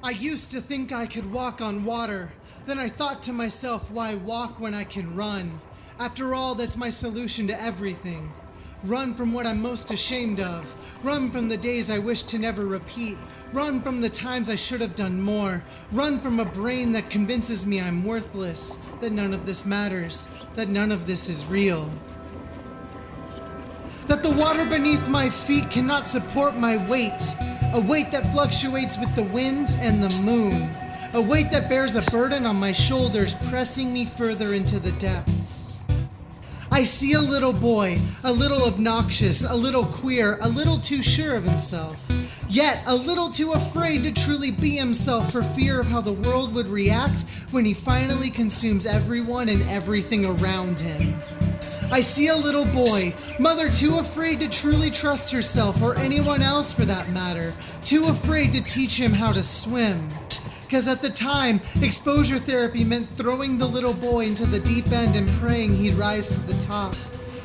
I used to think I could walk on water. Then I thought to myself, why walk when I can run? After all, that's my solution to everything. Run from what I'm most ashamed of. Run from the days I wish to never repeat. Run from the times I should have done more. Run from a brain that convinces me I'm worthless, that none of this matters, that none of this is real. That the water beneath my feet cannot support my weight. A weight that fluctuates with the wind and the moon. A weight that bears a burden on my shoulders, pressing me further into the depths. I see a little boy, a little obnoxious, a little queer, a little too sure of himself, yet a little too afraid to truly be himself for fear of how the world would react when he finally consumes everyone and everything around him. I see a little boy, mother too afraid to truly trust herself or anyone else for that matter, too afraid to teach him how to swim. Because at the time, exposure therapy meant throwing the little boy into the deep end and praying he'd rise to the top.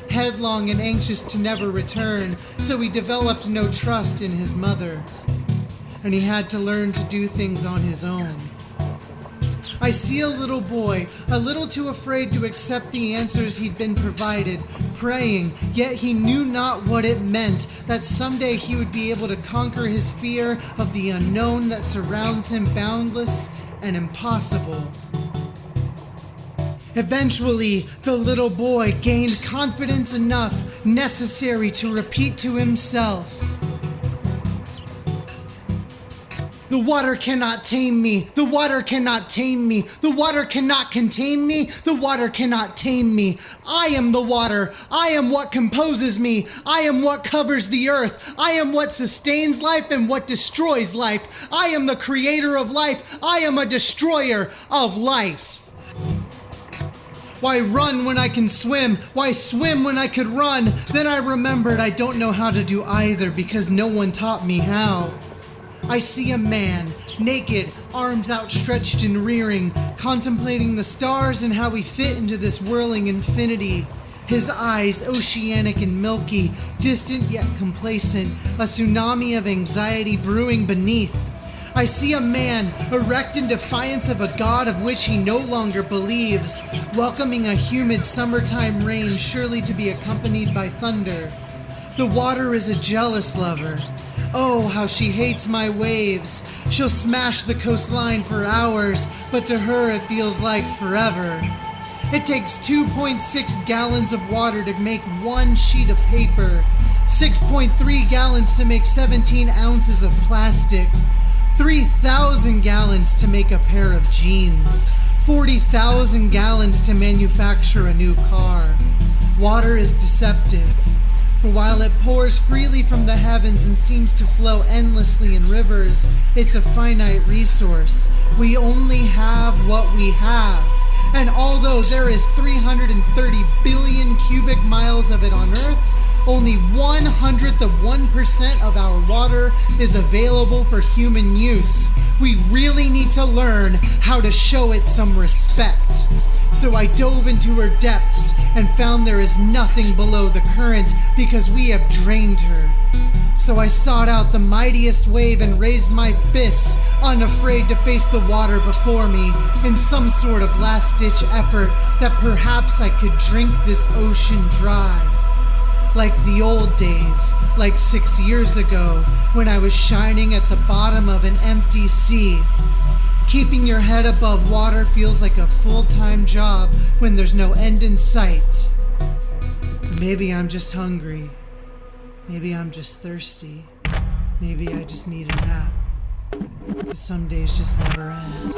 Headlong and anxious to never return, so he developed no trust in his mother. And he had to learn to do things on his own. I see a little boy, a little too afraid to accept the answers he'd been provided, praying, yet he knew not what it meant, that someday he would be able to conquer his fear of the unknown that surrounds him, boundless and impossible. Eventually, the little boy gained confidence enough necessary to repeat to himself, "The water cannot tame me. The water cannot tame me. The water cannot contain me. The water cannot tame me. I am the water. I am what composes me. I am what covers the earth. I am what sustains life and what destroys life. I am the creator of life. I am a destroyer of life." Why run when I can swim? Why swim when I could run? Then I remembered I don't know how to do either because no one taught me how. I see a man, naked, arms outstretched and rearing, contemplating the stars and how we fit into this whirling infinity. His eyes oceanic and milky, distant yet complacent, a tsunami of anxiety brewing beneath. I see a man, erect in defiance of a god of which he no longer believes, welcoming a humid summertime rain surely to be accompanied by thunder. The water is a jealous lover. Oh, how she hates my waves. She'll smash the coastline for hours, but to her it feels like forever. It takes 2.6 gallons of water to make one sheet of paper, 6.3 gallons to make 17 ounces of plastic, 3,000 gallons to make a pair of jeans, 40,000 gallons to manufacture a new car. Water is deceptive. For while it pours freely from the heavens and seems to flow endlessly in rivers, it's a finite resource. We only have what we have. And although there is 330 billion cubic miles of it on Earth, only 1/100th of 1% of our water is available for human use. We really need to learn how to show it some respect. So I dove into her depths and found there is nothing below the current because we have drained her. So I sought out the mightiest wave and raised my fists, unafraid to face the water before me in some sort of last-ditch effort that perhaps I could drink this ocean dry. Like the old days, like 6 years ago, when I was shining at the bottom of an empty sea. Keeping your head above water feels like a full-time job when there's no end in sight. Maybe I'm just hungry. Maybe I'm just thirsty. Maybe I just need a nap. 'Cause some days just never end.